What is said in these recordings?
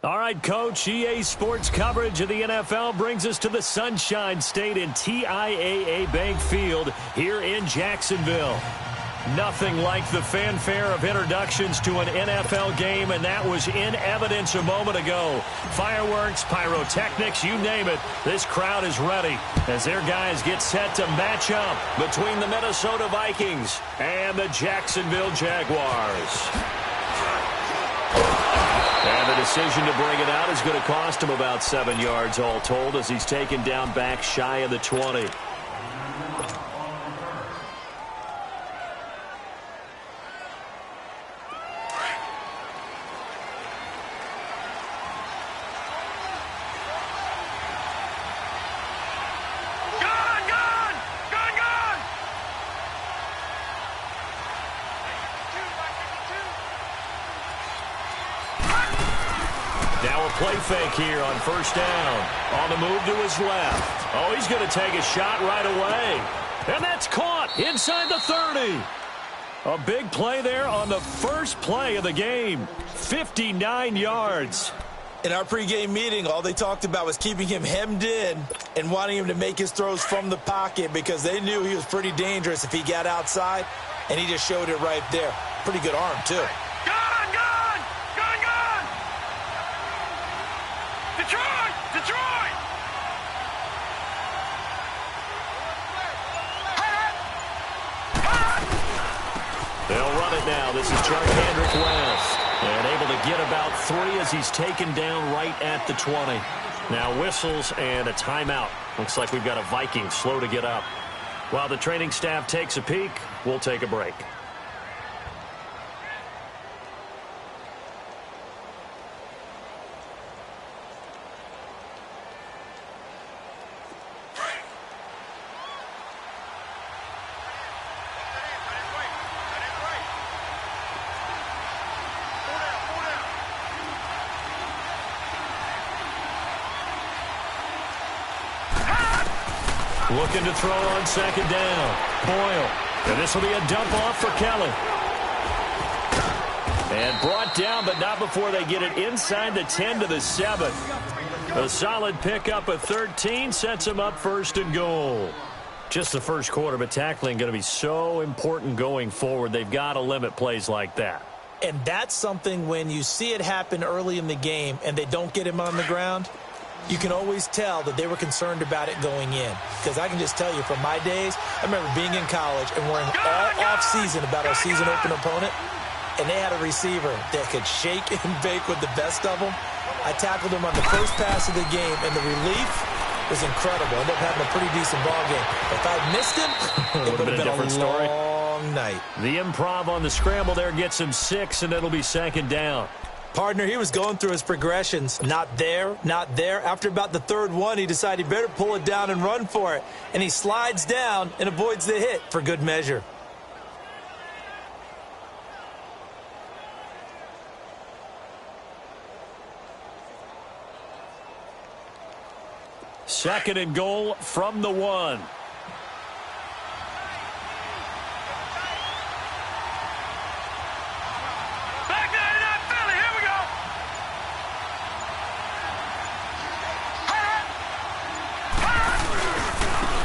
All right, Coach, EA Sports coverage of the NFL brings us to the Sunshine State in TIAA Bank Field here in Jacksonville. Nothing like the fanfare of introductions to an NFL game, and that was in evidence a moment ago. Fireworks, pyrotechnics, you name it. This crowd is ready as their guys get set to match up between the Minnesota Vikings and the Jacksonville Jaguars. And the decision to bring it out is going to cost him about 7 yards all told as he's taken down back shy of the 20. Play fake here on first down. On the move to his left. Oh, he's going to take a shot right away. And that's caught inside the 30. A big play there on the first play of the game. 59 yards. In our pregame meeting, all they talked about was keeping him hemmed in and wanting him to make his throws from the pocket because they knew he was pretty dangerous if he got outside, and he just showed it right there. Pretty good arm, too. Detroit! They'll run it now. This is Jaguars West. And able to get about 3 as he's taken down right at the 20. Now whistles and a timeout. Looks like we've got a Viking slow to get up. While the training staff takes a peek, we'll take a break. Looking to throw on second down. Boyle. And this will be a dump off for Kelly. And brought down, but not before they get it inside the 10 to the 7. A solid pickup of 13 sets them up first and goal. Just the first quarter, but tackling going to be so important going forward. They've got to limit plays like that. And that's something when you see it happen early in the game and they don't get him on the ground, you can always tell that they were concerned about it going in. Because I can just tell you from my days, I remember being in college and worrying all off-season about our season-open opponent, and they had a receiver that could shake and bake with the best of them. I tackled him on the first pass of the game, and the relief was incredible. I ended up having a pretty decent ball game. If I'd missed him, it would have been a different story. Long night. The improv on the scramble there gets him 6, and it'll be second down. Partner, he was going through his progressions. Not there, not there. After about the third one, he decided he better pull it down and run for it. And he slides down and avoids the hit for good measure. Second and goal from the 1.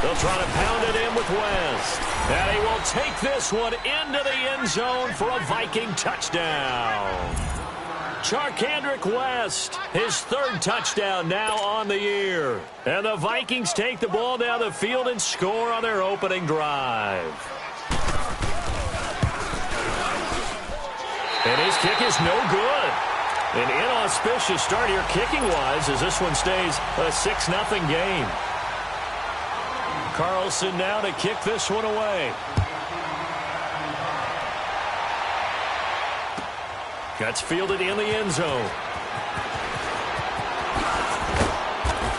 They'll try to pound it in with West. And he will take this one into the end zone for a Viking touchdown. Jaguars West, his third touchdown now on the year. And the Vikings take the ball down the field and score on their opening drive. And his kick is no good. An inauspicious start here kicking-wise as this one stays a 6-0 game. Carlson now to kick this one away. Gets fielded in the end zone.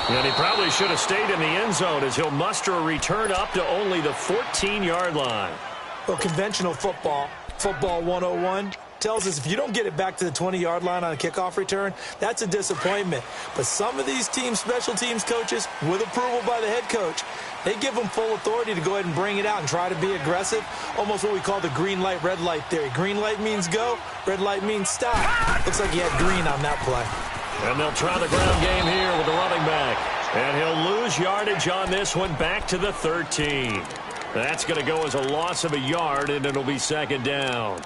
And he probably should have stayed in the end zone as he'll muster a return up to only the 14-yard line. Well, conventional football 101, tells us if you don't get it back to the 20-yard line on a kickoff return, that's a disappointment. But some of these teams, special teams coaches, with approval by the head coach, they give them full authority to go ahead and bring it out and try to be aggressive, almost what we call the green light, red light theory. Green light means go, red light means stop. Looks like he had green on that play. And they'll try the ground game here with the running back. And he'll lose yardage on this one, back to the 13. That's going to go as a loss of a yard, and it'll be second down.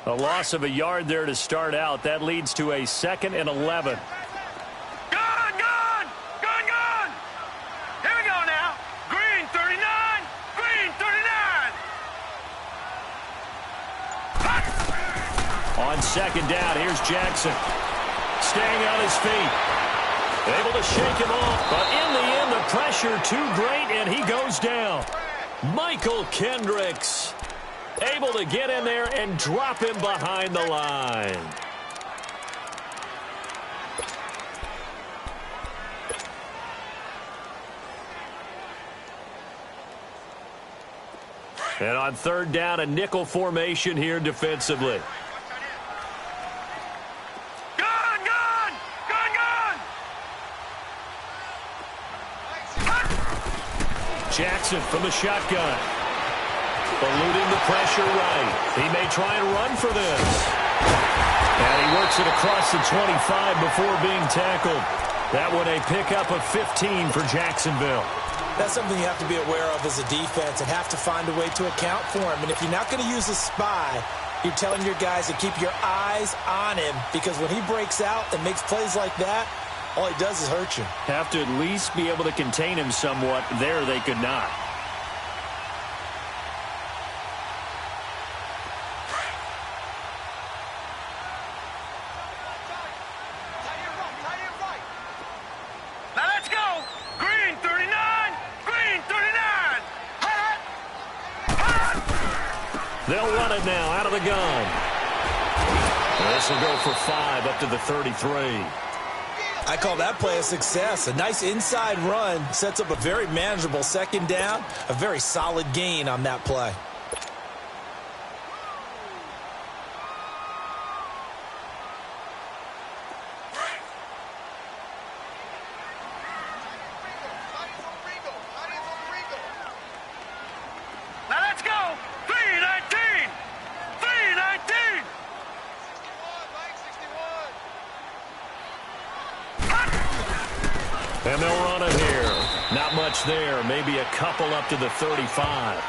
A loss of a yard there to start out. That leads to a 2nd and 11. Here we go now. Green 39. Green 39. On second down, here's Jackson. Staying on his feet. Able to shake him off, but in the end, the pressure too great, and he goes down. Michael Kendricks able to get in there and drop him behind the line. And on third down, a nickel formation here defensively. Jackson from the shotgun. Eluding the pressure right. He may try and run for this. And he works it across the 25 before being tackled. That one a pickup of 15 for Jacksonville. That's something you have to be aware of as a defense and have to find a way to account for him. And if you're not going to use a spy, you're telling your guys to keep your eyes on him, because when he breaks out and makes plays like that, all he does is hurt you. Have to at least be able to contain him somewhat. There they could not. Now let's go. Green 39. Green 39. They'll run it now out of the gun. This will go for 5 up to the 33. I call that play a success. A nice inside run sets up a very manageable second down. A very solid gain on that play. Now let's go. 319. 319. And they'll run it here. Not much there. Maybe a couple up to the 35.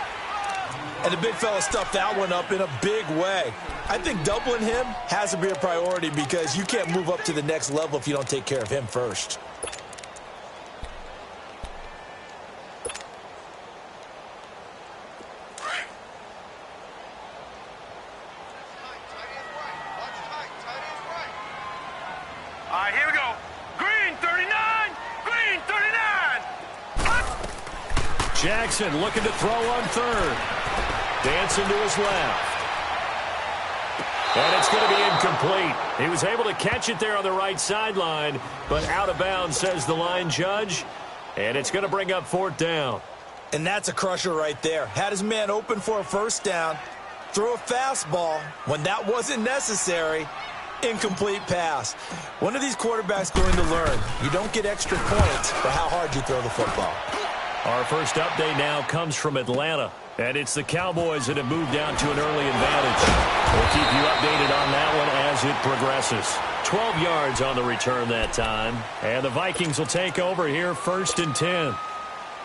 And the big fella stuffed that one up in a big way. I think doubling him has to be a priority, because you can't move up to the next level if you don't take care of him first. All right, here we go. Green 39. Green 39. Jackson looking to throw on third. Dancing to his left. And it's going to be incomplete. He was able to catch it there on the right sideline, but out of bounds, says the line judge. And it's going to bring up 4th down. And that's a crusher right there. Had his man open for a first down. Throw a fastball when that wasn't necessary. Incomplete pass. One of these quarterbacks going to learn. You don't get extra points for how hard you throw the football. Our first update now comes from Atlanta. And it's the Cowboys that have moved down to an early advantage. We'll keep you updated on that one as it progresses. 12 yards on the return that time. And the Vikings will take over here, 1st and 10.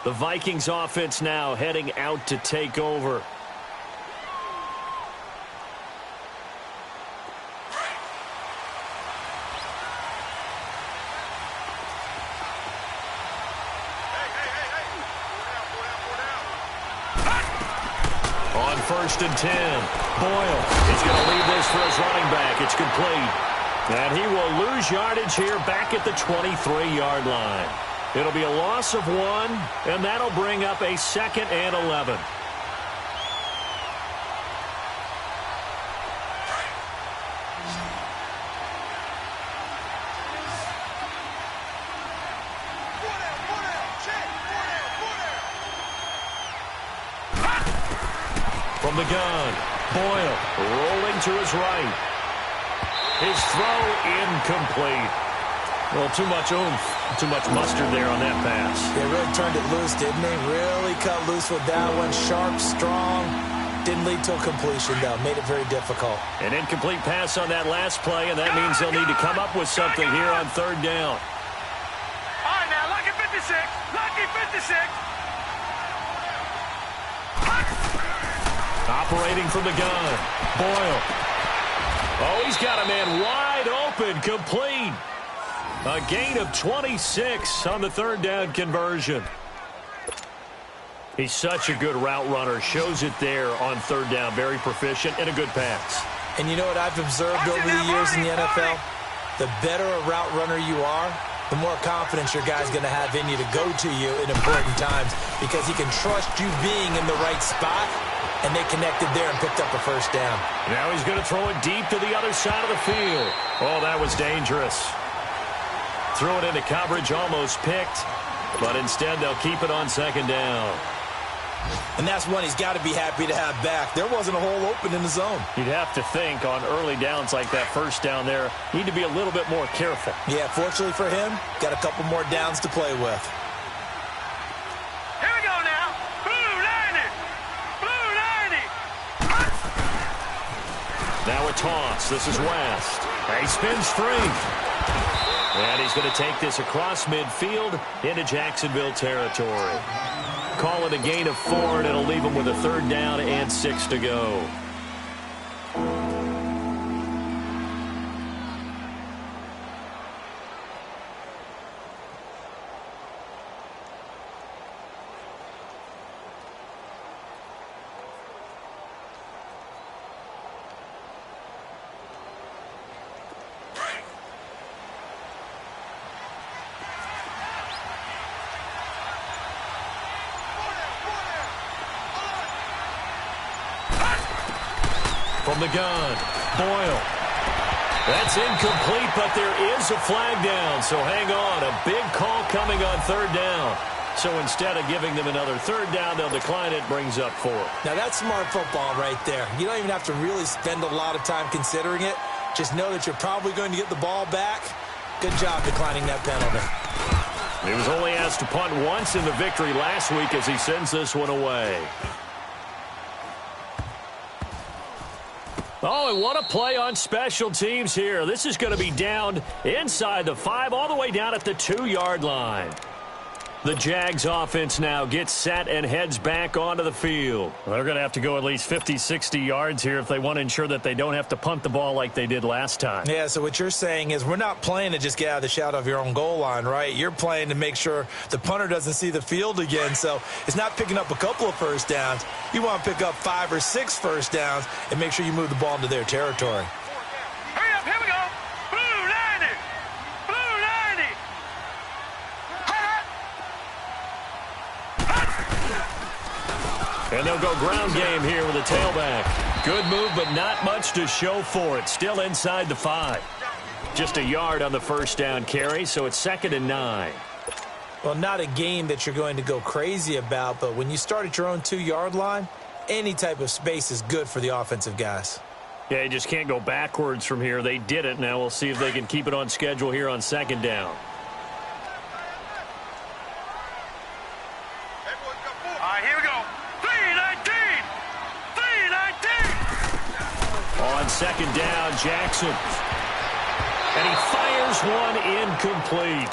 The Vikings offense now heading out to take over. On 1st and 10, Boyle is going to leave this for his running back. It's complete. And he will lose yardage here back at the 23-yard line. It'll be a loss of 1, and that'll bring up a 2nd and 11. From the gun, Boyle rolling to his right. His throw incomplete. Well, too much oomph, too much mustard there on that pass. They really turned it loose, didn't they? Really cut loose with that one. Sharp, strong. Didn't lead to a completion, though. Made it very difficult. An incomplete pass on that last play, and that means they'll need to come up with something here on third down. All right, now, lucky 56. Lucky 56. Operating from the gun. Boyle. Oh, he's got a man wide open, complete. A gain of 26 on the third down conversion. He's such a good route runner. Shows it there on third down. Very proficient and a good pass. And you know what I've observed over the years in the NFL? The better a route runner you are, the more confidence your guy's going to have in you to go to you in important times because he can trust you being in the right spot, and they connected there and picked up a first down. Now he's going to throw it deep to the other side of the field. Oh, that was dangerous. Threw it into coverage, almost picked, but instead they'll keep it on second down. And that's one he's got to be happy to have back. There wasn't a hole open in the zone. You'd have to think on early downs like that first down there, need to be a little bit more careful. Yeah, fortunately for him, got a couple more downs to play with. Here we go now. Blue 90. Blue 90. Now a toss. This is West. He spins free. And he's going to take this across midfield into Jacksonville territory. Call it a gain of 4, and it'll leave him with a third down and 6 to go. From the gun, Boyle. That's incomplete, but there is a flag down, so hang on. A big call coming on third down. So instead of giving them another third down, they'll decline it, brings up 4. Now, that's smart football right there. You don't even have to really spend a lot of time considering it. Just know that you're probably going to get the ball back. Good job declining that penalty. He was only asked to punt once in the victory last week as he sends this one away. Oh, and what a play on special teams here. This is going to be down inside the 5, all the way down at the 2-yard line. The Jags offense now gets set and heads back onto the field. They're going to have to go at least 50, 60 yards here if they want to ensure that they don't have to punt the ball like they did last time. Yeah, so what you're saying is we're not playing to just get out of the shadow of your own goal line, right? You're playing to make sure the punter doesn't see the field again. So it's not picking up a couple of first downs. You want to pick up 5 or 6 first downs and make sure you move the ball into their territory. Hurry up, here we go. Blue 90. Blue 90. And they'll go ground game here with a tailback. Good move, but not much to show for it. Still inside the 5. Just a yard on the first down carry, so it's 2nd and 9. Well, not a game that you're going to go crazy about, but when you start at your own 2-yard line, any type of space is good for the offensive guys. Yeah, you just can't go backwards from here. They did it. Now we'll see if they can keep it on schedule here on 2nd down. All right, here we go. 319. 319. On 2nd down, Jackson. And he fires one incomplete.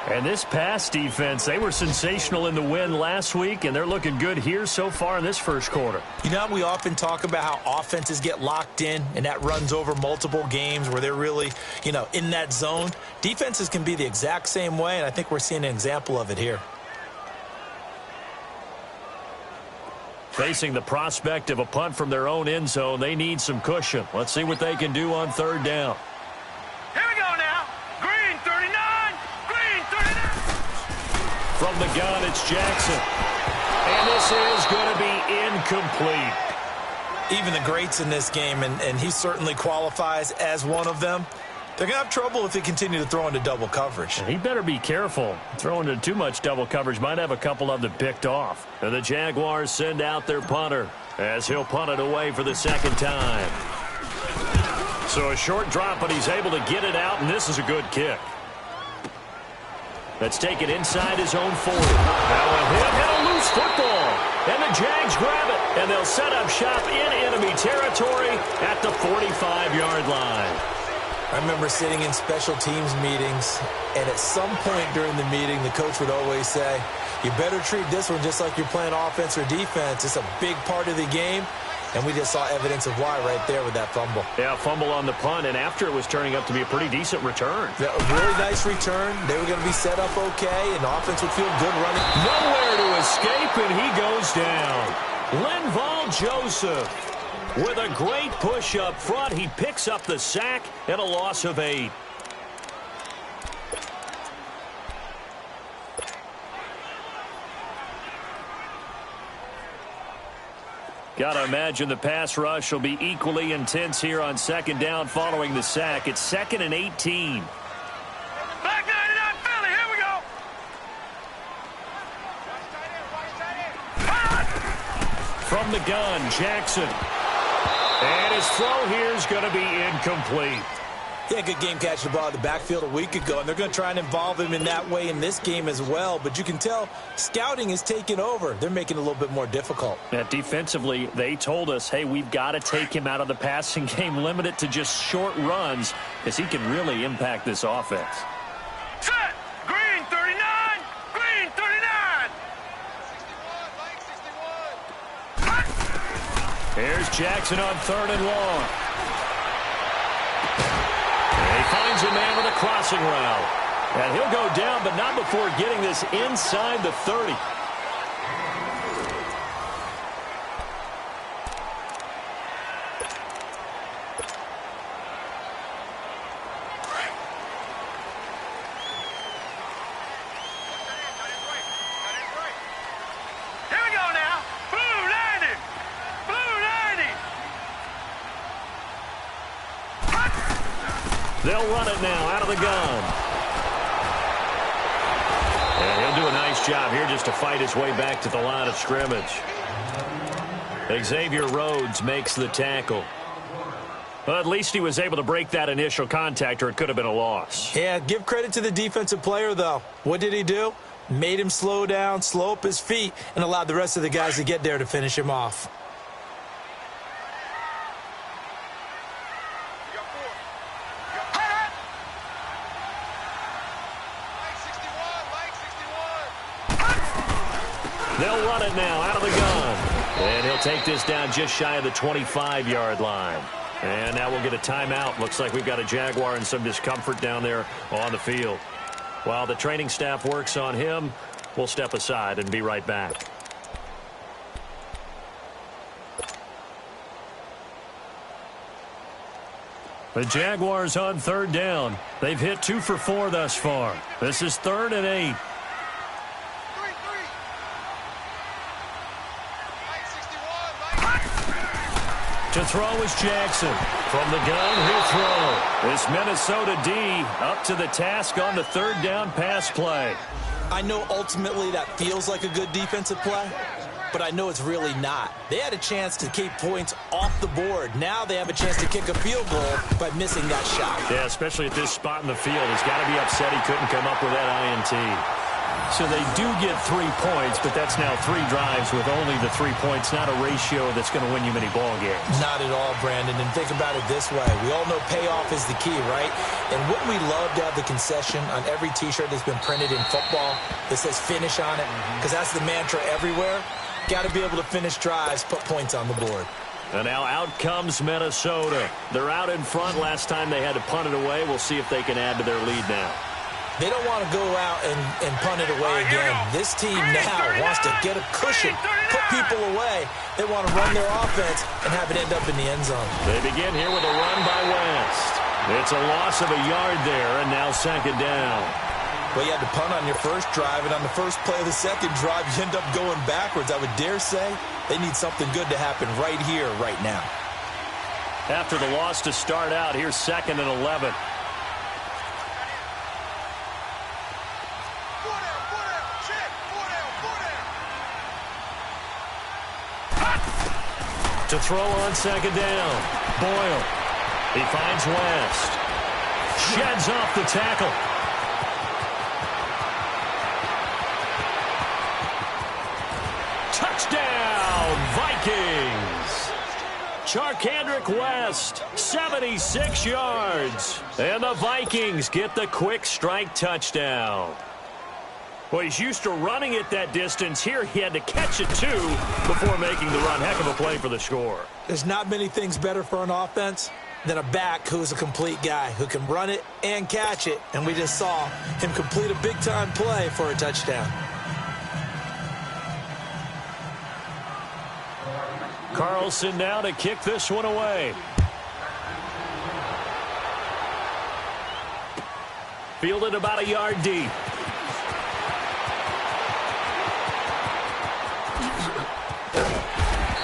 And this pass defense, they were sensational in the win last week, and they're looking good here so far in this first quarter. You know, we often talk about how offenses get locked in, and that runs over multiple games where they're really, in that zone. Defenses can be the exact same way, and I think we're seeing an example of it here. Facing the prospect of a punt from their own end zone, they need some cushion. Let's see what they can do on third down. Here we go now. Green 39. Green 39. From the gun, it's Jackson. And this is going to be incomplete. Even the greats in this game, and he certainly qualifies as one of them, they're going to have trouble if they continue to throw into double coverage. He better be careful. Throwing into too much double coverage might have a couple of them picked off. And the Jaguars send out their punter as he'll punt it away for the 2nd time. So a short drop, but he's able to get it out, and this is a good kick. That's taken inside his own 40. Now a hit and a loose football. And the Jags grab it, and they'll set up shop in enemy territory at the 45-yard line. I remember sitting in special teams meetings, and at some point during the meeting, the coach would always say, you better treat this one just like you're playing offense or defense. It's a big part of the game, and we just saw evidence of why right there with that fumble. Yeah, fumble on the punt, and after it was turning up to be a pretty decent return. Yeah, a really nice return. They were going to be set up okay, and the offense would feel good running. Nowhere to escape, and he goes down. Linval Joseph. With a great push up front, he picks up the sack and a loss of 8. Gotta imagine the pass rush will be equally intense here on second down following the sack. It's 2nd and 18. Back 99 Philly, here we go. From the gun, Jackson. And his throw here is going to be incomplete. Yeah, good game catching the ball in the backfield a week ago, and they're going to try and involve him in that way in this game as well. But you can tell scouting is taking over. They're making it a little bit more difficult. Defensively, they told us, hey, we've got to take him out of the passing game, limit it to just short runs, because he can really impact this offense. Set. Green 39. Green 39. 61. Here's Jackson on 3rd and long. And he finds a man with a crossing route. And he'll go down, but not before getting this inside the 30. Here we go now. Blue 90. Blue 90. They'll run it now out of the gun. And he'll do a nice job here just to fight his way back to the line of scrimmage. Xavier Rhodes makes the tackle. Well, at least he was able to break that initial contact, or it could have been a loss. Yeah, give credit to the defensive player, though. What did he do? Made him slow down, slow up his feet, and allowed the rest of the guys to get there to finish him off. They'll run it now out of the gun. And he'll take this down just shy of the 25-yard line. And now we'll get a timeout. Looks like we've got a Jaguar and some discomfort down there on the field. While the training staff works on him, we'll step aside and be right back. The Jaguars on 3rd down. They've hit 2 for 4 thus far. This is 3rd and 8. To throw is Jackson. From the gun, he'll throw. This Minnesota D up to the task on the 3rd down pass play. I know ultimately that feels like a good defensive play, but I know it's really not. They had a chance to keep points off the board. Now they have a chance to kick a field goal by missing that shot. Yeah, especially at this spot in the field. He's got to be upset he couldn't come up with that INT. So they do get 3 points, but that's now 3 drives with only the 3 points, not a ratio that's going to win you many ball games. Not at all, Brandon. And think about it this way. We all know payoff is the key, right? And wouldn't we love to have the concession on every T-shirt that's been printed in football that says finish on it? Because that's the mantra everywhere. Got to be able to finish drives, put points on the board. And now out comes Minnesota. They're out in front. Last time they had to punt it away. We'll see if they can add to their lead now. They don't want to go out and punt it away again. This team now wants to get a cushion, put people away. They want to run their offense and have it end up in the end zone. They begin here with a run by West. It's a loss of a yard there, and now 2nd down. Well, you had to punt on your first drive, and on the first play of the second drive, you end up going backwards. I would dare say they need something good to happen right here, right now. After the loss to start out, here's 2nd and 11. To throw on 2nd down. Boyle. He finds West. Sheds off the tackle. Touchdown, Vikings! Charkandrick West, 76 yards. And the Vikings get the quick strike touchdown. Well, he's used to running it that distance. Here he had to catch it, too, before making the run. Heck of a play for the score. There's not many things better for an offense than a back who's a complete guy who can run it and catch it. And we just saw him complete a big-time play for a touchdown. Carlson now to kick this one away. Fielded about a yard deep.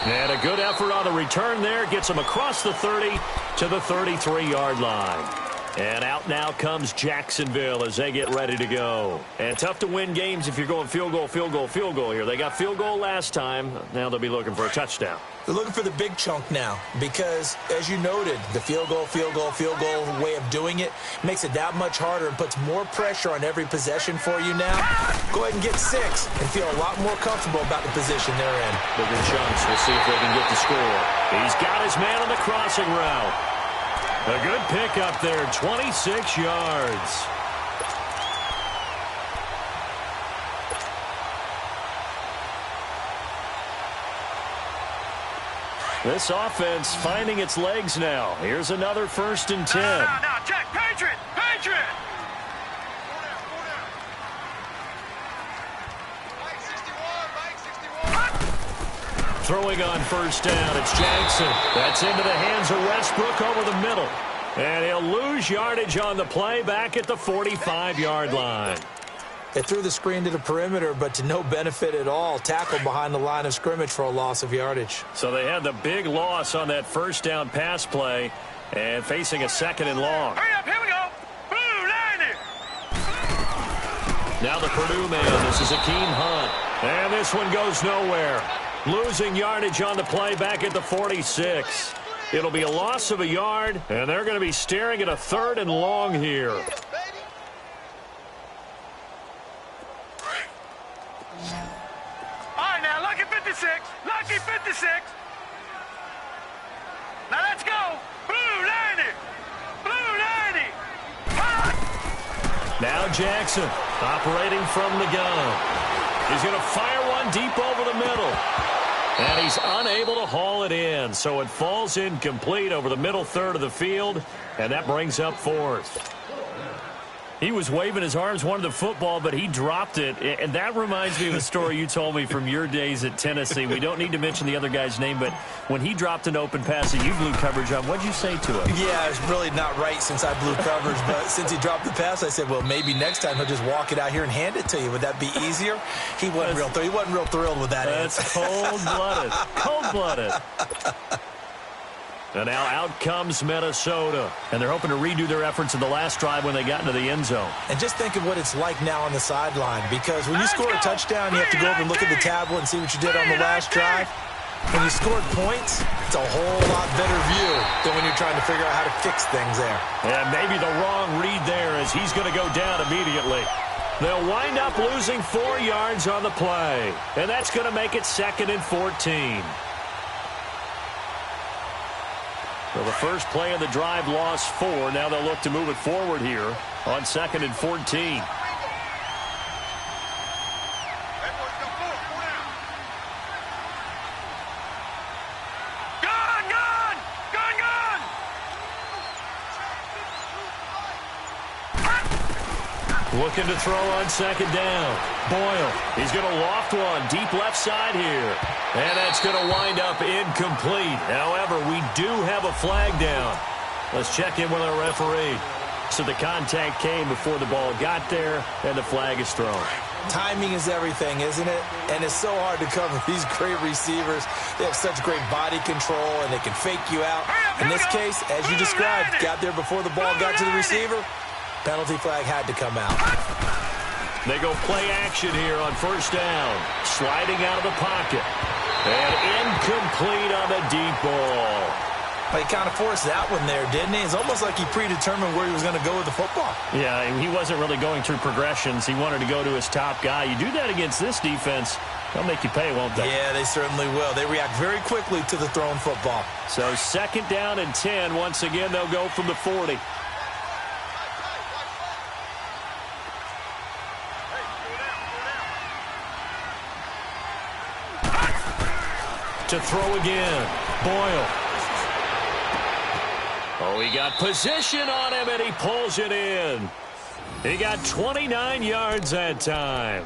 And a good effort on the return there. Gets him across the 30 to the 33-yard line. And out now comes Jacksonville as they get ready to go. And tough to win games if you're going field goal, field goal, field goal here. They got field goal last time. Now they'll be looking for a touchdown. They're looking for the big chunk now because, as you noted, the field goal way of doing it makes it that much harder and puts more pressure on every possession for you now. Go ahead and get 6 and feel a lot more comfortable about the position they're in. Bigger chunks. We'll see if they can get the score. He's got his man on the crossing route. A good pick up there, 26 yards. This offense finding its legs now. Here's another 1st and 10. Now, check. Patriot! Patriot! Throwing on 1st down, it's Jackson. That's into the hands of Westbrook over the middle. And he'll lose yardage on the play back at the 45-yard line. They threw the screen to the perimeter, but to no benefit at all. Tackled behind the line of scrimmage for a loss of yardage. So they had the big loss on that 1st down pass play and facing a 2nd and long. Hurry up, here we go. Blue 90. Now the Purdue man. This is Akeem Hunt. And this one goes nowhere. Losing yardage on the play back at the 46. It'll be a loss of a yard, and they're going to be staring at a 3rd and long here. All right, now, lucky 56. Lucky 56. Now, let's go. Blue 90. Blue 90. Now Jackson operating from the gun. He's going to fire one deep over the middle. And he's unable to haul it in. So it falls incomplete over the middle 3rd of the field. And that brings up 4th. He was waving his arms, wanted the football, but he dropped it. And that reminds me of a story you told me from your days at Tennessee. We don't need to mention the other guy's name, but when he dropped an open pass that you blew coverage on, what'd you say to him? Yeah, it's really not right since I blew coverage, but since he dropped the pass, I said, well, maybe next time he'll just walk it out here and hand it to you. Would that be easier? He wasn't real thrilled with that answer. That's cold-blooded. Cold-blooded. And now out comes Minnesota. And they're hoping to redo their efforts in the last drive when they got into the end zone. And just think of what it's like now on the sideline. Because when you score a touchdown, you have to go over and look at the tablet and see what you did on the last drive. When you scored points, it's a whole lot better view than when you're trying to figure out how to fix things there. And maybe the wrong read there as he's going to go down immediately. They'll wind up losing 4 yards on the play. And that's going to make it 2nd and 14. Well, the first play of the drive lost 4. Now they'll look to move it forward here on 2nd and 14. Looking to throw on 2nd down. Boyle, he's going to loft one deep left side here. And that's going to wind up incomplete. However, we do have a flag down. Let's check in with our referee. So the contact came before the ball got there, and the flag is thrown. Timing is everything, isn't it? And it's so hard to cover these great receivers. They have such great body control, and they can fake you out. In this case, as you described, got there before the ball got to the receiver. Penalty flag had to come out. They go play action here on 1st down. Sliding out of the pocket. And incomplete on the deep ball. He kind of forced that one there, didn't he? It's almost like he predetermined where he was going to go with the football. Yeah, he wasn't really going through progressions. He wanted to go to his top guy. You do that against this defense, they'll make you pay, won't they? Yeah, they certainly will. They react very quickly to the thrown football. So 2nd down and 10. Once again, they'll go from the 40. To throw again. Boyle. Oh, he got position on him, and he pulls it in. He got 29 yards that time.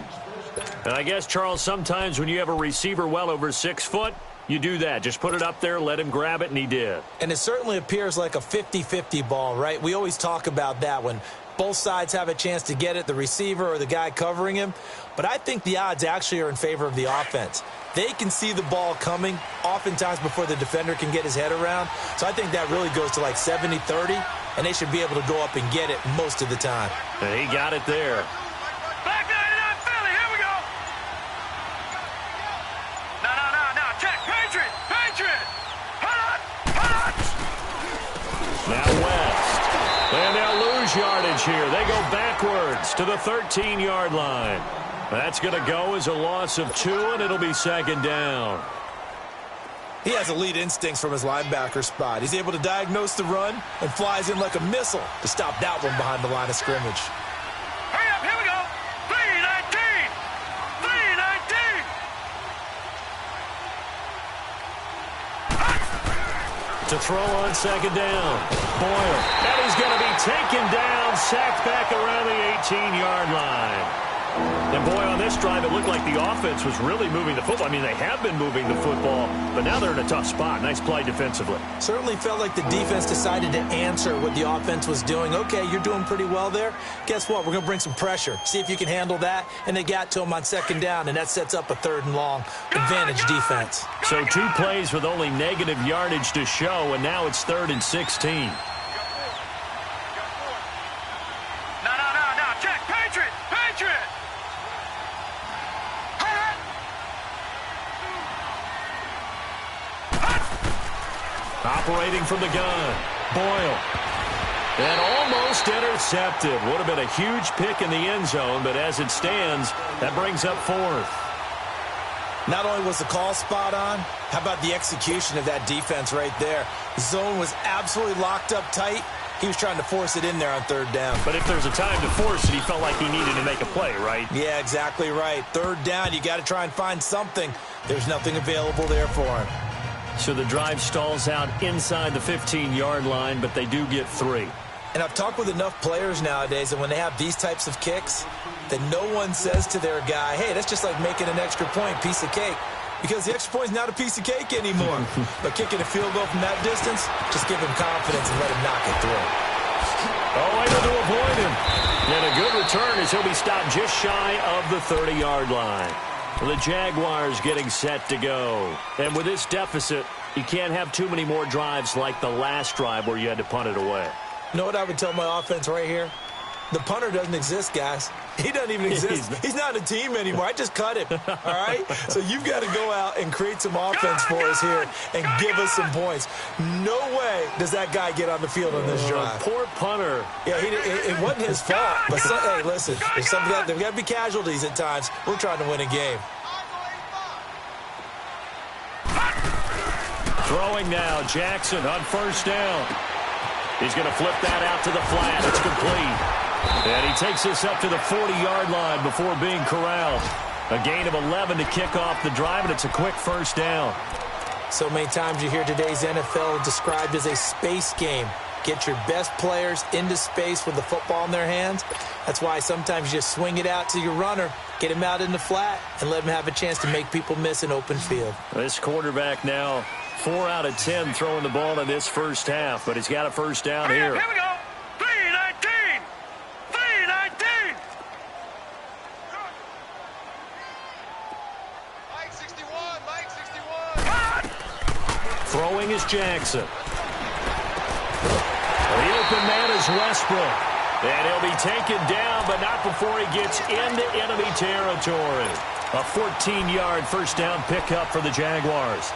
And I guess, Charles, sometimes when you have a receiver well over 6 foot, you do that. Just put it up there, let him grab it, and he did. And it certainly appears like a 50-50 ball, right? We always talk about that when both sides have a chance to get it, the receiver or the guy covering him. But I think the odds actually are in favor of the offense. They can see the ball coming oftentimes before the defender can get his head around. So I think that really goes to like 70-30, and they should be able to go up and get it most of the time. And he got it there. Back 99 Philly, here we go. No, check, Patriot. Hut. Now West. And they'll lose yardage here. They go backwards to the 13-yard line. That's going to go as a loss of 2, and it'll be 2nd down. He has elite instincts from his linebacker spot. He's able to diagnose the run and flies in like a missile to stop that one behind the line of scrimmage. Hurry up, here we go. 319. To throw on 2nd down. Boyle. And he's going to be taken down, sacked back around the 18-yard line. And, boy, on this drive, it looked like the offense was really moving the football. I mean, they have been moving the football, but now they're in a tough spot. Nice play defensively. Certainly felt like the defense decided to answer what the offense was doing. Okay, you're doing pretty well there. Guess what? We're going to bring some pressure. See if you can handle that. And they got to him on 2nd down, and that sets up a 3rd and long advantage defense. So 2 plays with only negative yardage to show, and now it's 3rd and 16. No, check, Patriot. Operating from the gun. Boyle. And almost intercepted. Would have been a huge pick in the end zone, but as it stands, that brings up 4th. Not only was the call spot on, how about the execution of that defense right there? The zone was absolutely locked up tight. He was trying to force it in there on 3rd down. But if there's a time to force it, he felt like he needed to make a play, right? Yeah, exactly right. 3rd down, you got to try and find something. There's nothing available there for him. So the drive stalls out inside the 15-yard line, but they do get 3. And I've talked with enough players nowadays that when they have these types of kicks, that no one says to their guy, hey, that's just like making an extra point, piece of cake. Because the extra point is not a piece of cake anymore. But kicking a field goal from that distance, just give him confidence and let him knock it through. Oh, able to avoid him. And a good return as he'll be stopped just shy of the 30-yard line. The Jaguars getting set to go. And with this deficit, you can't have too many more drives like the last drive where you had to punt it away. You know what I would tell my offense right here? The punter doesn't exist, guys. He doesn't even exist. He's not a team anymore. I just cut him, all right? So you've got to go out and create some offense for us here and give us some points. No way does that guy get on the field on this drive. Poor punter. Yeah, it wasn't his fault. But, hey, listen, there's got to be casualties at times. We're trying to win a game. Throwing now, Jackson on 1st down. He's going to flip that out to the flat. It's complete. And he takes this up to the 40-yard line before being corralled. A gain of 11 to kick off the drive, and it's a quick 1st down. So many times you hear today's NFL described as a space game. Get your best players into space with the football in their hands. That's why sometimes you just swing it out to your runner, get him out in the flat, and let him have a chance to make people miss an open field. This quarterback now 4 out of 10 throwing the ball in this first half, but he's got a 1st down here. Here we go. 319. Mike 61. Throwing is Jackson. The open man is Westbrook. And he'll be taken down, but not before he gets into enemy territory. A 14-yard 1st down pickup for the Jaguars.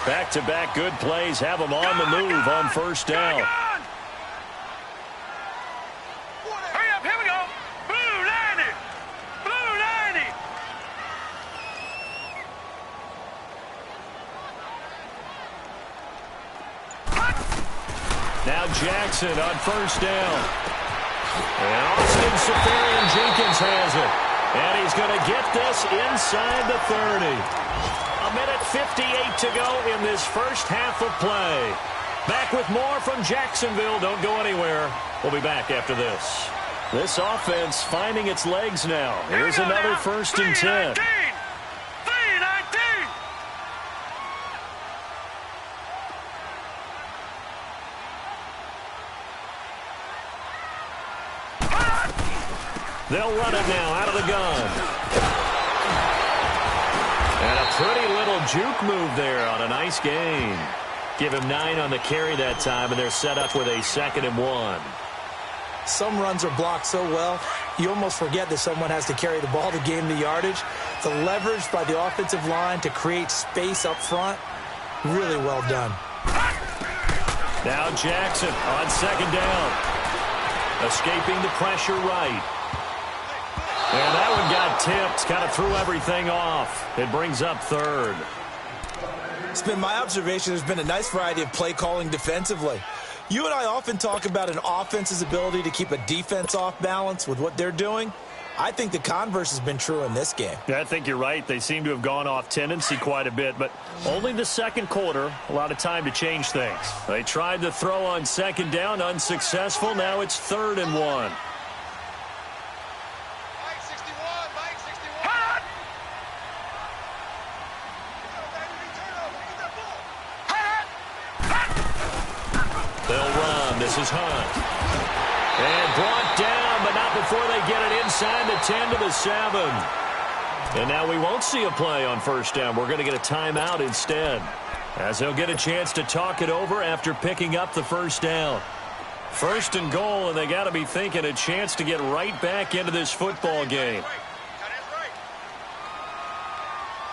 Back-to-back good plays have them on the move on first down. Hurry up, here we go. Blue 90. Blue 90. Now Jackson on first down. And Austin Safarian-Jenkins has it. And he's going to get this inside the 30. A minute 58 to go in this first half of play. Back with more from Jacksonville. Don't go anywhere. We'll be back after this. This offense finding its legs now. Here's another first and 10. 3-19. They'll run it now out of the gun. And a pretty little juke move there on a nice gain. Give him 9 on the carry that time, and they're set up with a 2nd and 1. Some runs are blocked so well, you almost forget that someone has to carry the ball to gain the yardage. The leverage by the offensive line to create space up front, really well done. Now Jackson on 2nd down. Escaping the pressure right. And that one got tipped, kind of threw everything off. It brings up 3rd. It's been my observation there's been a nice variety of play calling defensively. You and I often talk about an offense's ability to keep a defense off balance with what they're doing. I think the converse has been true in this game. Yeah, I think you're right. They seem to have gone off tendency quite a bit, but only the second quarter, a lot of time to change things. They tried to throw on 2nd down, unsuccessful. Now it's 3rd and 1. This is Hunt. And brought down, but not before they get it inside the 10 to the 7. And now we won't see a play on first down. We're going to get a timeout instead, as they'll get a chance to talk it over after picking up the first down. 1st and goal, and they got to be thinking a chance to get right back into this football game.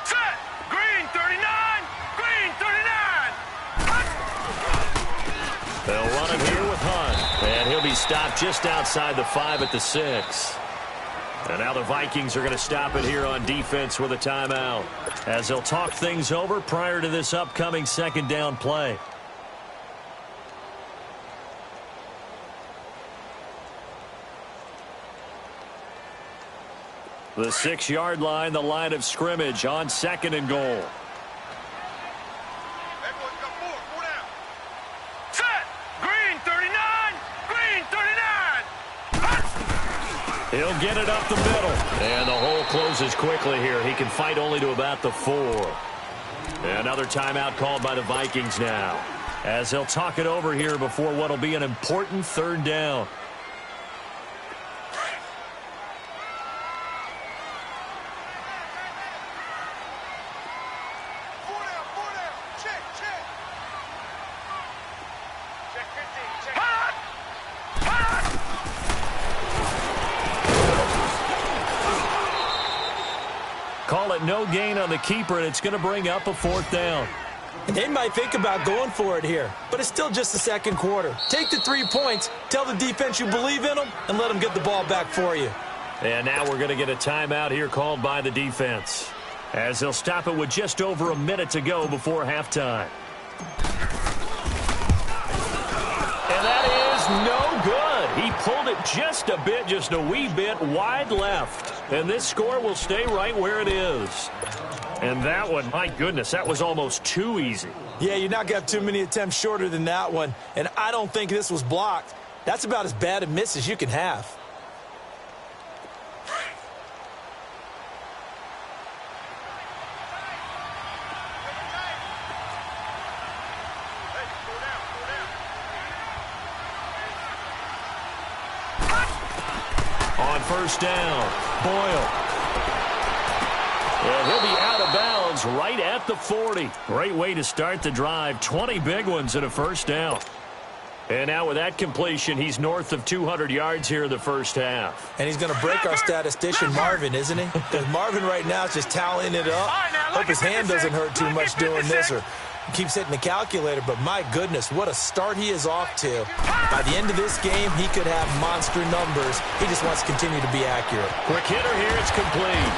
Set. Green 39. Green 39. They'll run it here with Hunt, and he'll be stopped just outside the 5 at the 6. And now the Vikings are going to stop it here on defense with a timeout, as they'll talk things over prior to this upcoming 2nd down play. The 6-yard line, the line of scrimmage on 2nd and goal. He'll get it up the middle. And the hole closes quickly here. He can fight only to about the 4. Another timeout called by the Vikings now, as they'll talk it over here before what will be an important 3rd down. Call it no gain on the keeper, and it's going to bring up a 4th down. They might think about going for it here, but it's still just the 2nd quarter. Take the 3 points, tell the defense you believe in them, and let them get the ball back for you. And now we're going to get a timeout here called by the defense, as they'll stop it with just over a minute to go before halftime. And that is no good. He pulled it just a bit, just a wee bit wide left. And this score will stay right where it is. And that one, my goodness, that was almost too easy. Yeah, you're not going to have too many attempts shorter than that one. And I don't think this was blocked. That's about as bad a miss as you can have. On first down, Boyle. And he'll be out of bounds right at the 40. Great way to start the drive. 20 big ones and a first down. And now with that completion, he's north of 200 yards here in the first half. And he's going to break our statistician Marvin, isn't he? Because Marvin right now is just tallying it up. Hope his hand doesn't hurt too much doing this, or Keeps hitting the calculator, but my goodness, what a start he is off to. By the end of this game, he could have monster numbers. He just wants to continue to be accurate. Quick hitter here, it's complete.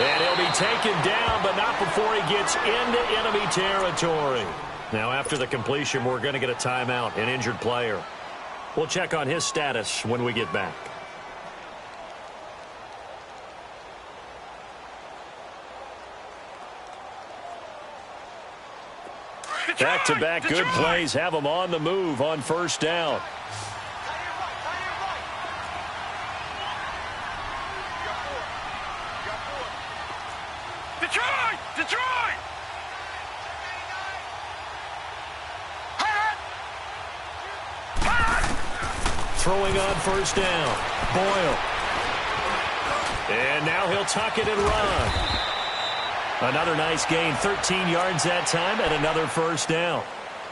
And he'll be taken down, but not before he gets into enemy territory. Now, after the completion, we're going to get a timeout, an injured player. We'll check on his status when we get back. Back-to-back good plays have them on the move on first down. Detroit! Detroit! Throwing on first down. Boyle. And now he'll tuck it and run. Another nice gain, 13 yards that time, and another first down.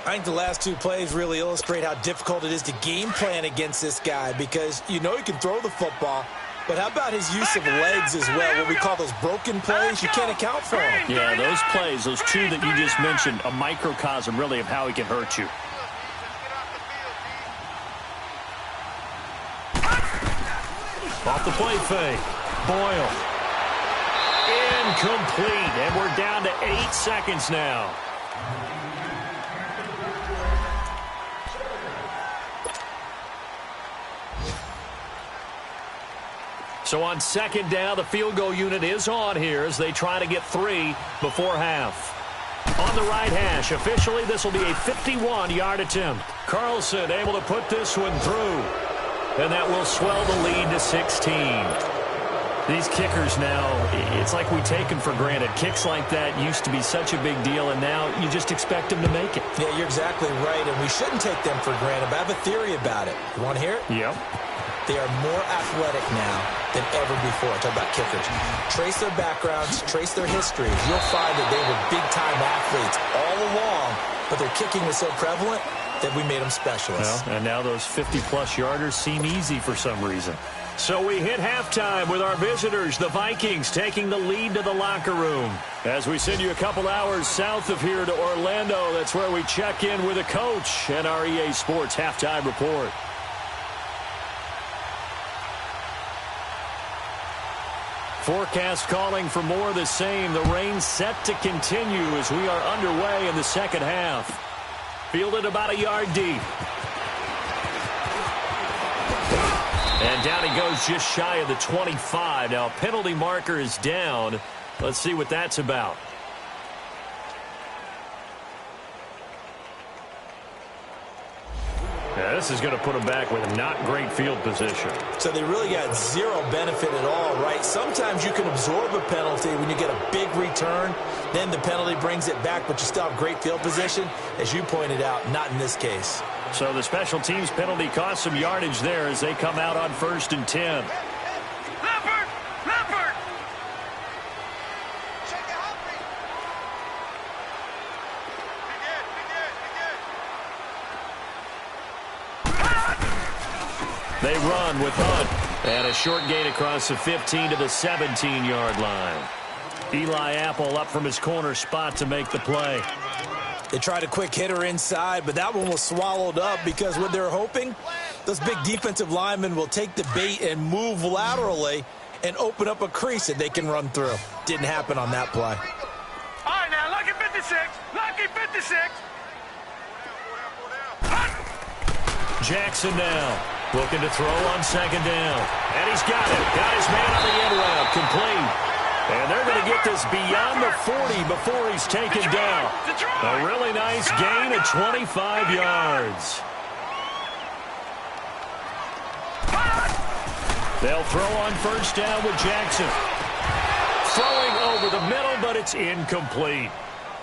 I think the last two plays really illustrate how difficult it is to game plan against this guy because you know he can throw the football, but how about his use of legs as well, what we call those broken plays? You can't account for them. Yeah, those plays, those two that you just mentioned, a microcosm really of how he can hurt you. Off the play fake. Boyle. Incomplete, and we're down to 8 seconds now. So on second down, the field goal unit is on here as they try to get 3 before half. On the right hash, officially this will be a 51-yard attempt. Carlson able to put this one through, and that will swell the lead to 16. These kickers now, it's like we take them for granted. Kicks like that used to be such a big deal, and now you just expect them to make it. Yeah, you're exactly right, and we shouldn't take them for granted, but I have a theory about it. You want to hear it? Yep. They are more athletic now than ever before. Talk about kickers. Trace their backgrounds, trace their histories. You'll find that they were big-time athletes all along, but their kicking was so prevalent that we made them specialists. Well, and now those 50-plus yarders seem easy for some reason. So we hit halftime with our visitors, the Vikings, taking the lead to the locker room. As we send you a couple hours south of here to Orlando, that's where we check in with a coach and our EA Sports halftime report. Forecast calling for more of the same. The rain set to continue as we are underway in the second half. Fielded about a yard deep. And down he goes just shy of the 25. Now, a penalty marker is down. Let's see what that's about. Yeah, this is going to put him back with not great field position. So they really got zero benefit at all, right? Sometimes you can absorb a penalty when you get a big return. Then the penalty brings it back, but you still have great field position. As you pointed out, not in this case. So the special teams penalty cost some yardage there as they come out on 1st and 10. Leopard! Leopard! They run with Hunt. And a short gain across the 15 to the 17-yard line. Eli Apple up from his corner spot to make the play. They tried a quick hitter inside, but that one was swallowed up because what they're hoping, those big defensive linemen will take the bait and move laterally and open up a crease that they can run through. Didn't happen on that play. All right, now, lucky 56. Lucky 56. Jackson now looking to throw on second down. And he's got it. Got his man on the end route. Complete. And they're going to get this beyond the 40 before he's taken down. A really nice gain of 25 yards. They'll throw on first down with Jackson. Throwing over the middle, but it's incomplete.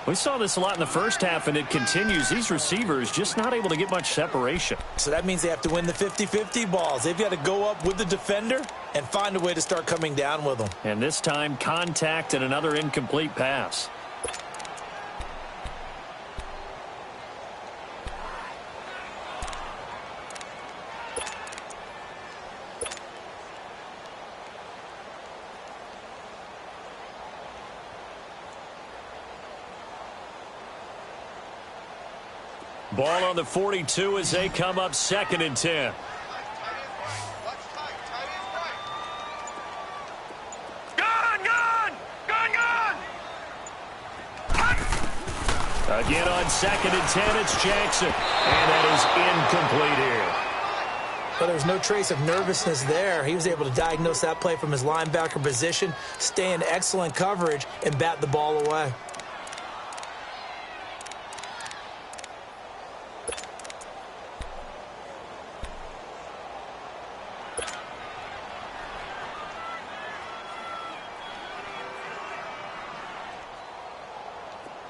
We saw this a lot in the first half, and it continues. These receivers just not able to get much separation. So that means they have to win the 50-50 balls. They've got to go up with the defender and find a way to start coming down with them. And this time, contact and another incomplete pass. Ball on the 42 as they come up 2nd and 10. Again on 2nd and 10, it's Jackson. And that is incomplete here. But there was no trace of nervousness there. He was able to diagnose that play from his linebacker position, stay in excellent coverage, and bat the ball away.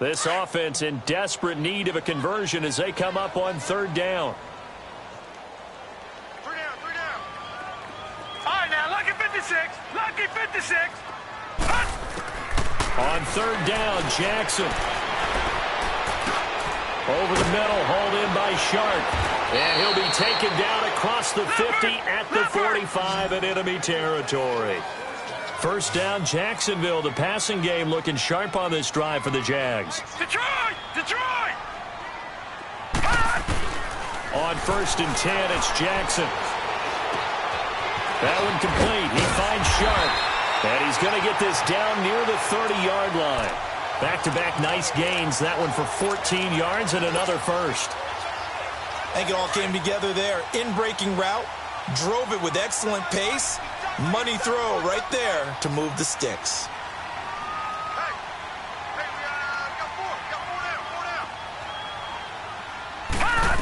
This offense in desperate need of a conversion as they come up on 3rd down. 3 down, 3 down. All right, now, lucky 56. Lucky 56. On 3rd down, Jackson. Over the middle, hauled in by Sharp. And he'll be taken down across the 50 at the 45 in enemy territory. 1st down, Jacksonville. The passing game looking sharp on this drive for the Jags. Detroit! Detroit! On 1st and 10, it's Jackson. That one complete. He finds Sharp. And he's going to get this down near the 30-yard line. Back-to-back nice gains. That one for 14 yards and another first. I think it all came together there. In-breaking route, drove it with excellent pace. Money throw right there to move the sticks. Hey, we got 4 down.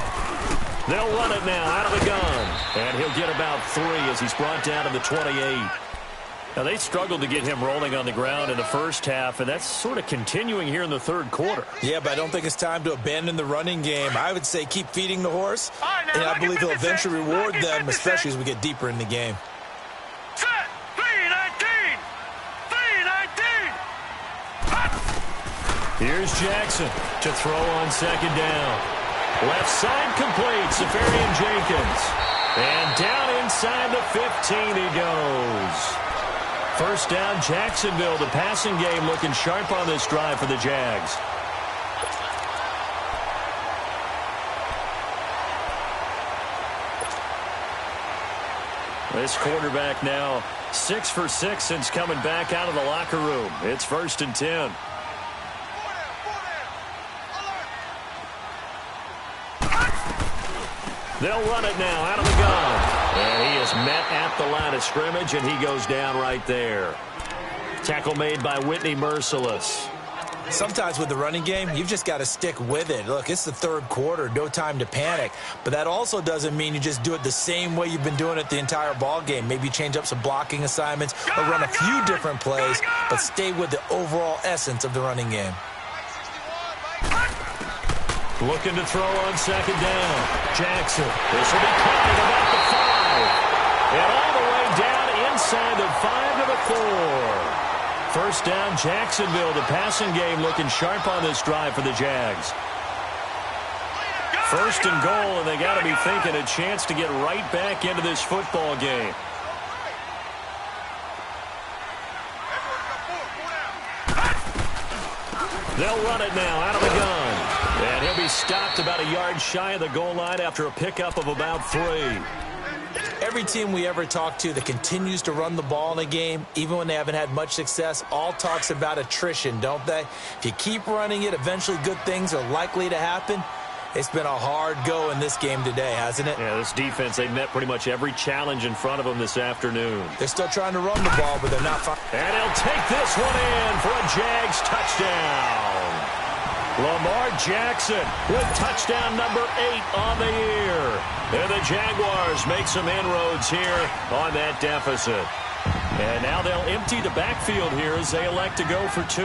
They'll run it now out of the gun. And he'll get about 3 as he's brought down to the 28. Now, they struggled to get him rolling on the ground in the first half, and that's sort of continuing here in the 3rd quarter. Yeah, but I don't think it's time to abandon the running game. I would say keep feeding the horse, and I believe he'll eventually reward them, especially as we get deeper in the game. Set! 3-19! 3-19! Here's Jackson to throw on 2nd down. Left side complete, Safarian Jenkins. And down inside the 15 he goes. 1st down, Jacksonville. The passing game looking sharp on this drive for the Jags. This quarterback now 6 for 6 since coming back out of the locker room. It's 1st and 10. They'll run it now out of the gun. And he is met at the line of scrimmage, and he goes down right there. Tackle made by Whitney Merciless. Sometimes with the running game, you've just got to stick with it. Look, it's the 3rd quarter, no time to panic. But that also doesn't mean you just do it the same way you've been doing it the entire ball game. Maybe change up some blocking assignments or run a few different plays, but stay with the overall essence of the running game. Looking to throw on 2nd down. Jackson. This will be caught at about the 5. And all the way down inside the 5 to the 4. 1st down, Jacksonville. The passing game looking sharp on this drive for the Jags. 1st and goal, and they got to be thinking a chance to get right back into this football game. They'll run it now out of the gun. And he'll be stopped about a yard shy of the goal line after a pickup of about 3. Every team we ever talk to that continues to run the ball in a game, even when they haven't had much success, all talks about attrition, don't they? If you keep running it, eventually good things are likely to happen. It's been a hard go in this game today, hasn't it? Yeah, this defense, they met pretty much every challenge in front of them this afternoon. They're still trying to run the ball, but they're not fine. And he'll take this one in for a Jags touchdown. Lamar Jackson with touchdown number 8 on the year. And the Jaguars make some inroads here on that deficit. And now they'll empty the backfield here as they elect to go for 2.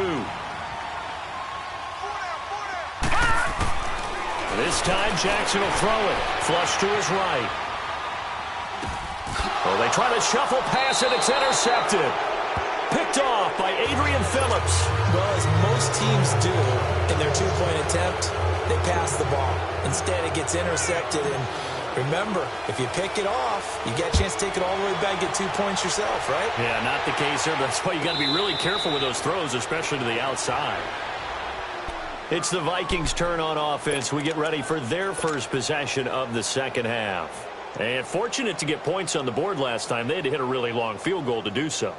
This time Jackson will throw it. Flush to his right. Oh, they try to shuffle pass it. It's intercepted. Picked off by Adrian Phillips. Well, as most teams do in their 2-point attempt, they pass the ball. Instead, it gets intercepted. And remember, if you pick it off, you get a chance to take it all the way back, get 2 points yourself, right? Yeah, not the case here. That's why you got to be really careful with those throws, especially to the outside. It's the Vikings' turn on offense. We get ready for their first possession of the second half. And fortunate to get points on the board last time. They had to hit a really long field goal to do so.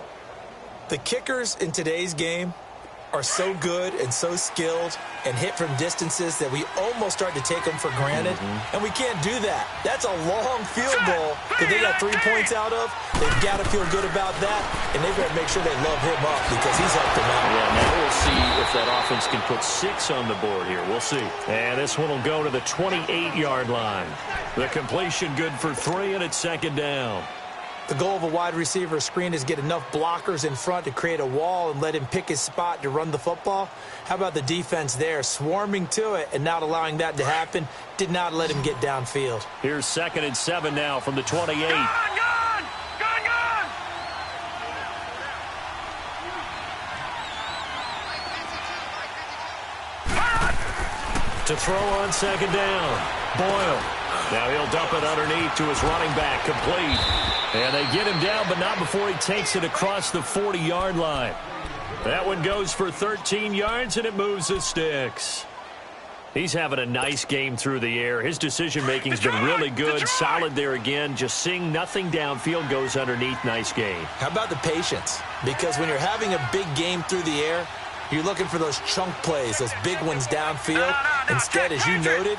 The kickers in today's game are so good and so skilled and hit from distances that we almost start to take them for granted. And we can't do that. That's a long field goal that they got 3 points out of. They've got to feel good about that, and they've got to make sure they love him up because he's helped them out. Yeah, now we'll see if that offense can put 6 on the board here. We'll see. And this one will go to the 28-yard line. The completion good for 3, and it's second down. The goal of a wide receiver screen is get enough blockers in front to create a wall and let him pick his spot to run the football. How about the defense there, swarming to it and not allowing that to happen? Did not let him get downfield. Here's 2nd and 7 now from the 28. Gone! To throw on second down. Boyle. Now he'll dump it underneath to his running back, complete. And they get him down, but not before he takes it across the 40-yard line. That one goes for 13 yards, and it moves the sticks. He's having a nice game through the air. His decision-making's been really good, solid there again. Just seeing nothing downfield goes underneath. Nice game. How about the patience? Because when you're having a big game through the air, you're looking for those chunk plays, those big ones downfield. Instead, as you noted,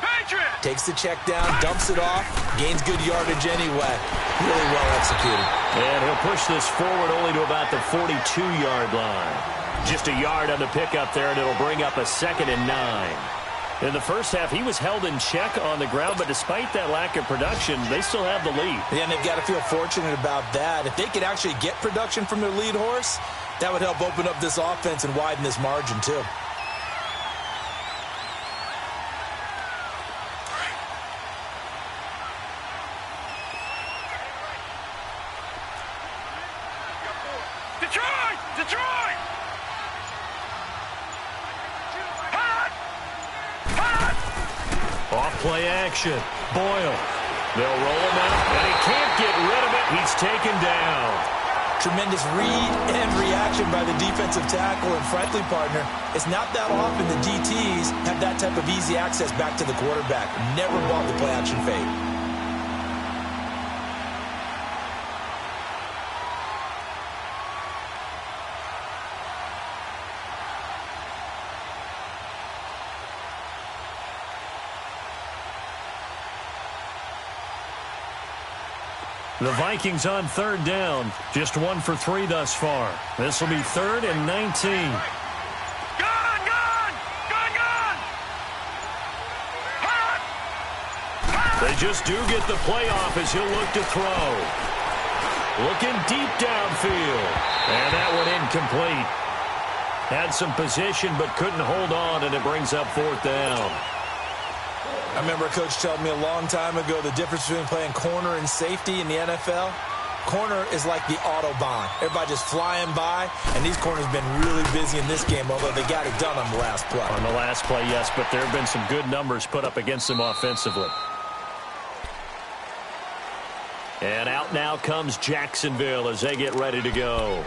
takes the check down, dumps it off, gains good yardage anyway. Really well executed. And he'll push this forward only to about the 42-yard line. Just a yard on the pickup there, and it'll bring up a 2nd and 9. In the first half, he was held in check on the ground, but despite that lack of production, they still have the lead. Yeah, and they've got to feel fortunate about that. If they could actually get production from their lead horse, that would help open up this offense and widen this margin, too. Detroit! Off play action. Boyle. They'll roll him out, and he can't get rid of it. He's taken down. Tremendous read and reaction by the defensive tackle, and frankly, partner, it's not that often the DTs have that type of easy access back to the quarterback. Never bought the play-action fade. The Vikings on 3rd down. Just 1 for 3 thus far. This will be 3rd and 19. They just do get the playoff as he'll look to throw. Looking deep downfield. And that one incomplete. Had some position but couldn't hold on, and it brings up 4th down. I remember a coach telling me a long time ago the difference between playing corner and safety in the NFL. Corner is like the Autobahn. Everybody just flying by, and these corners have been really busy in this game, although they got it done on the last play. On the last play, yes, but there have been some good numbers put up against them offensively. And out now comes Jacksonville as they get ready to go.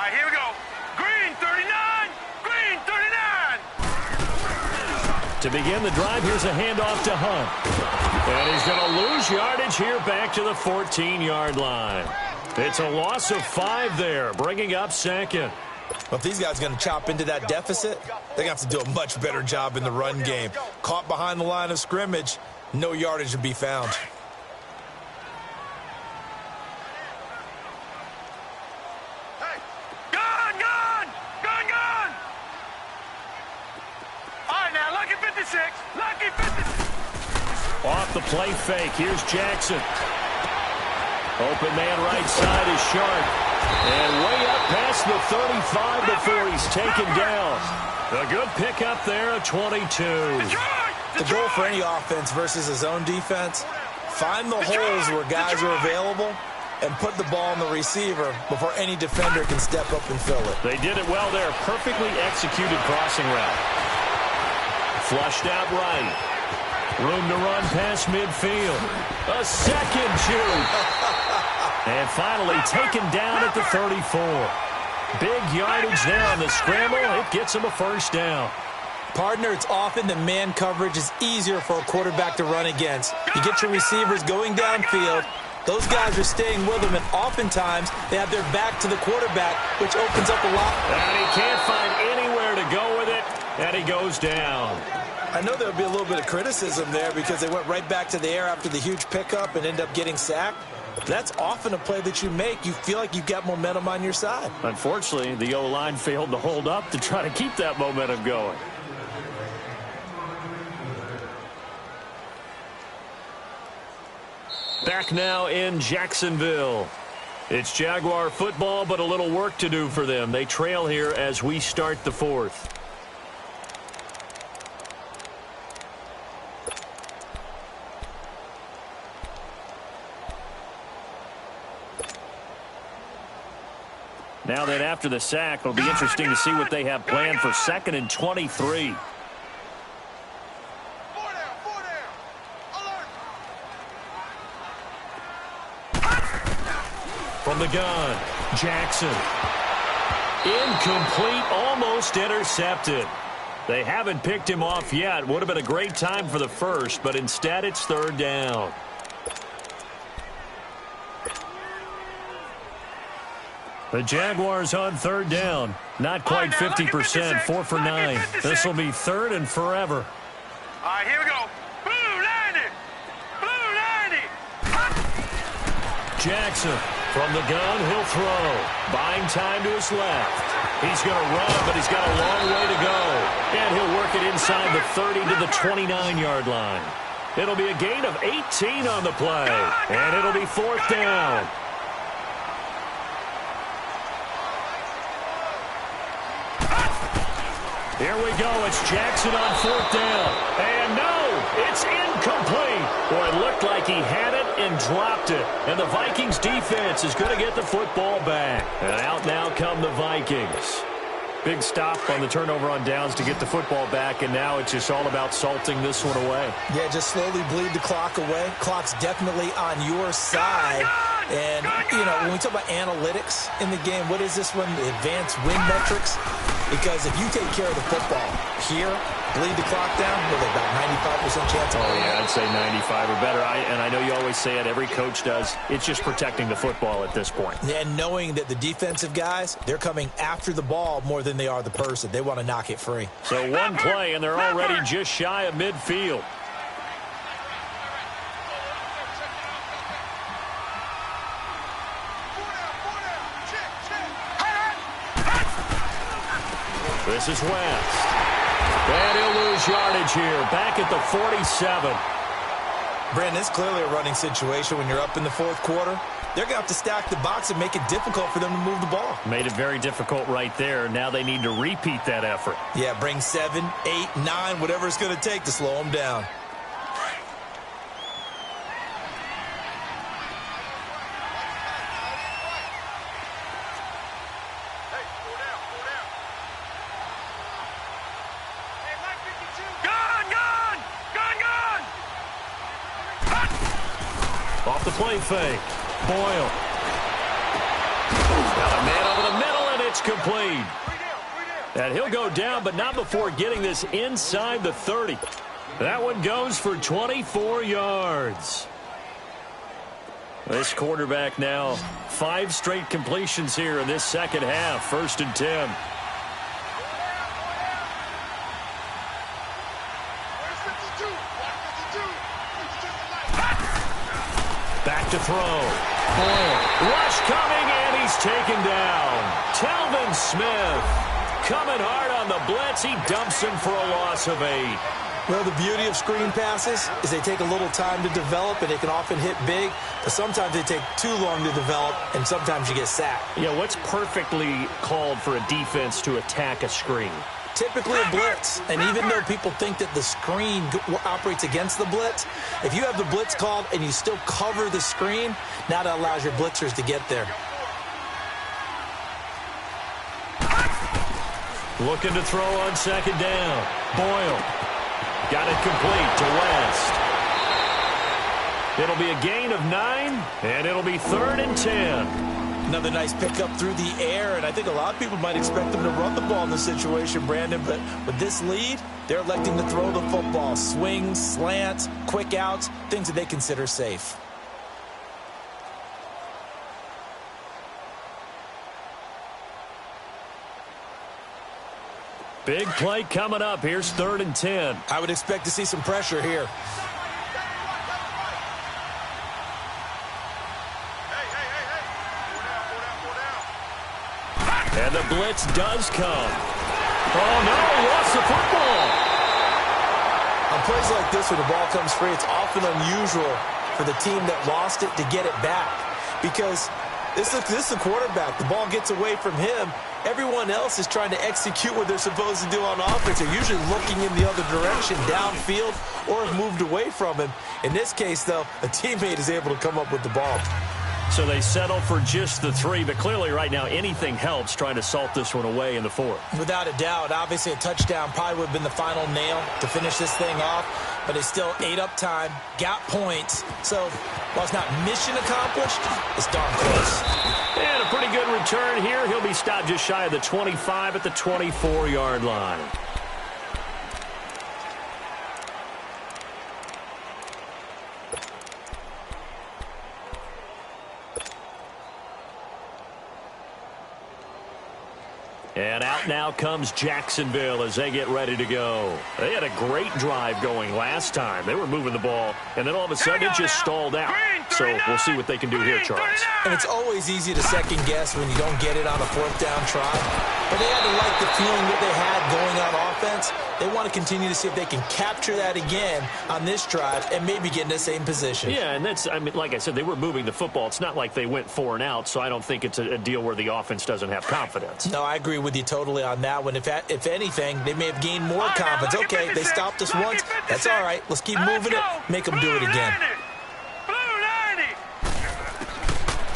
Here we go. Green 39. Green 39. To begin the drive, here's a handoff to Hunt. And he's going to lose yardage here back to the 14-yard line. It's a loss of 5 there, bringing up 2nd. Well, if these guys are going to chop into that deficit, they're going to have to do a much better job in the run game. Caught behind the line of scrimmage, no yardage to be found. Off the play fake, here's Jackson. Open man right side is Sharp. And way up past the 35 before he's taken down. A good pickup there at 22. The goal for any offense versus a zone defense, find the holes where guys are available and put the ball on the receiver before any defender can step up and fill it. They did it well there. Perfectly executed crossing route. Flushed out right. Room to run past midfield. A second juke. And finally taken down at the 34. Big yardage there on the scramble. It gets him a first down. Partner, it's often that man coverage is easier for a quarterback to run against. You get your receivers going downfield. Those guys are staying with them, and oftentimes they have their back to the quarterback, which opens up a lot. And he can't find anywhere to go with it, and he goes down. I know there'll be a little bit of criticism there because they went right back to the air after the huge pickup and end up getting sacked. That's often a play that you make. You feel like you've got momentum on your side. Unfortunately, the O-line failed to hold up to try to keep that momentum going. Back now in Jacksonville. It's Jaguar football, but a little work to do for them. They trail here as we start the fourth. Now that after the sack, it'll be interesting to see what they have planned for 2nd and 23. From the gun, Jackson. Incomplete, almost intercepted. They haven't picked him off yet. Would have been a great time for the first, but instead it's 3rd down. The Jaguars on 3rd down. Not quite 50%, 4 for 9. This will be 3rd and forever. All right, here we go. Blue 90. Blue 90. Jackson from the gun, he'll throw. Buying time to his left. He's going to run, but he's got a long way to go. And he'll work it inside the 30 to the 29-yard line. It'll be a gain of 18 on the play. And it'll be 4th down. Here we go. It's Jackson on 4th down. And no, it's incomplete. Boy, it looked like he had it and dropped it. And the Vikings defense is going to get the football back. And out now come the Vikings. Big stop on the turnover on downs to get the football back, and now it's just all about salting this one away. Yeah, just slowly bleed the clock away. Clock's definitely on your side. And, you know, when we talk about analytics in the game, what is this one? The advanced win metrics? Because if you take care of the football here, bleed the clock down, with about 95% chance of winning. Yeah, I'd say 95 or better. And I know you always say it, every coach does. It's just protecting the football at this point. And knowing that the defensive guys, they're coming after the ball more than they are the person. They want to knock it free. So one play, and they're already just shy of midfield. This is West. And he'll lose yardage here. Back at the 47. Brandon, it's clearly a running situation when you're up in the 4th quarter. They're going to have to stack the box and make it difficult for them to move the ball. Made it very difficult right there. Now they need to repeat that effort. Yeah, bring 7, 8, 9, whatever it's going to take to slow them down. Off the play fake. Boyle. Got a man over the middle, and it's complete. And he'll go down, but not before getting this inside the 30. That one goes for 24 yards. This quarterback now 5 straight completions here in this second half. 1st and 10. Back to throw. Boyle. Rush coming, and he's taken down. Telvin Smith coming hard on the blitz. He dumps him for a loss of 8. Well, the beauty of screen passes is they take a little time to develop, and they can often hit big, but sometimes they take too long to develop, and sometimes you get sacked. Yeah, what's perfectly called for a defense to attack a screen? Typically a blitz, and even though people think that the screen operates against the blitz, if you have the blitz called and you still cover the screen, now that allows your blitzers to get there. Looking to throw on 2nd down. Boyle. Got it complete to West. It'll be a gain of 9, and it'll be 3rd and 10. Another nice pickup through the air, and I think a lot of people might expect them to run the ball in this situation, Brandon, but with this lead, they're electing to throw the football. Swings, slants, quick outs, things that they consider safe. Big play coming up. Here's 3rd and 10. I would expect to see some pressure here. And the blitz does come. Oh, no, lost the football. On plays like this where the ball comes free, it's often unusual for the team that lost it to get it back. Because this is the quarterback. The ball gets away from him. Everyone else is trying to execute what they're supposed to do on offense. They're usually looking in the other direction, downfield, or have moved away from him. In this case, though, a teammate is able to come up with the ball. So they settle for just the 3, but clearly right now anything helps trying to salt this one away in the 4th. Without a doubt, obviously a touchdown probably would have been the final nail to finish this thing off, but it's still ate up time, got points. So while it's not mission accomplished, it's darn close. And a pretty good return here. He'll be stopped just shy of the 25 at the 24-yard line. And out now comes Jacksonville as they get ready to go. They had a great drive going last time. They were moving the ball, and then all of a sudden it just stalled out. So we'll see what they can do here, Charles. And it's always easy to second guess when you don't get it on a 4th down try. But they had to like the feeling that they had going on offense. They want to continue to see if they can capture that again on this drive and maybe get in the same position. Yeah, and that's, I mean, like I said, they were moving the football. It's not like they went 4 and out, so I don't think it's a deal where the offense doesn't have confidence. No, I agree with you totally on that one. If anything, they may have gained more confidence. Okay, they stopped us once. That's all right. Let's keep moving it. Make them do it again.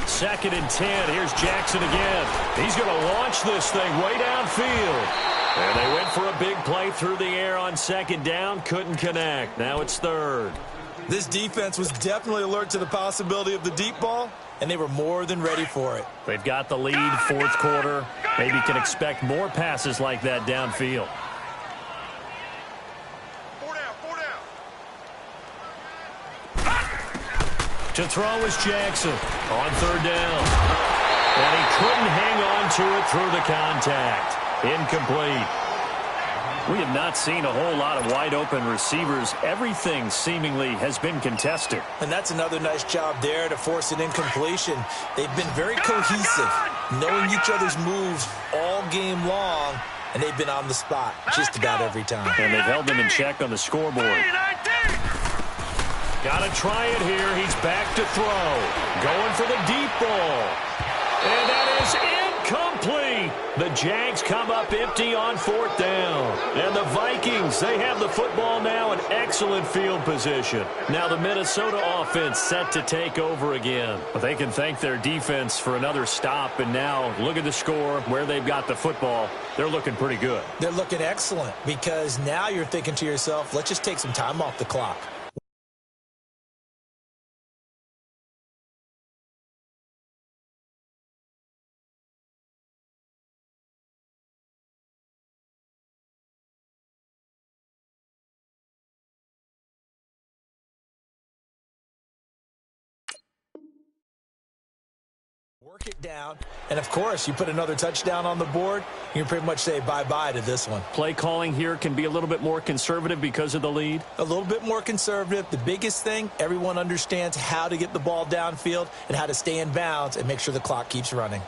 2nd and 10. Here's Jackson again. He's going to launch this thing way downfield. And they went for a big play through the air on 2nd down. Couldn't connect. Now it's 3rd. This defense was definitely alert to the possibility of the deep ball, and they were more than ready for it. They've got the lead, 4th quarter. Maybe can expect more passes like that downfield. To throw is Jackson on 3rd down. And he couldn't hang on to it through the contact. Incomplete. We have not seen a whole lot of wide-open receivers. Everything seemingly has been contested. And that's another nice job there to force an incompletion. They've been very cohesive, knowing each other's moves all game long, and they've been on the spot just about every time. And they've held them in check on the scoreboard. Got to try it here. He's back to throw. Going for the deep ball. And that is incomplete. The Jags come up empty on 4th down. And the Vikings, they have the football now in excellent field position. Now the Minnesota offense set to take over again. But they can thank their defense for another stop. And now look at the score, where they've got the football. They're looking pretty good. They're looking excellent because now you're thinking to yourself, let's just take some time off the clock. Work it down, and of course, you put another touchdown on the board, you can pretty much say bye-bye to this one. Play calling here can be a little bit more conservative because of the lead. A little bit more conservative. The biggest thing, everyone understands how to get the ball downfield and how to stay in bounds and make sure the clock keeps running.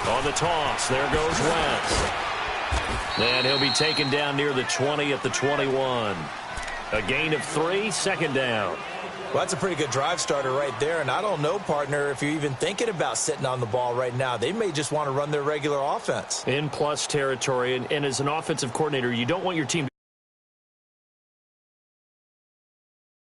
On the toss, there goes Wentz. And he'll be taken down near the 20 at the 21. A gain of 3, 2nd down. Well, that's a pretty good drive starter right there, and I don't know, partner, if you're even thinking about sitting on the ball right now. They may just want to run their regular offense. In plus territory, and as an offensive coordinator, you don't want your team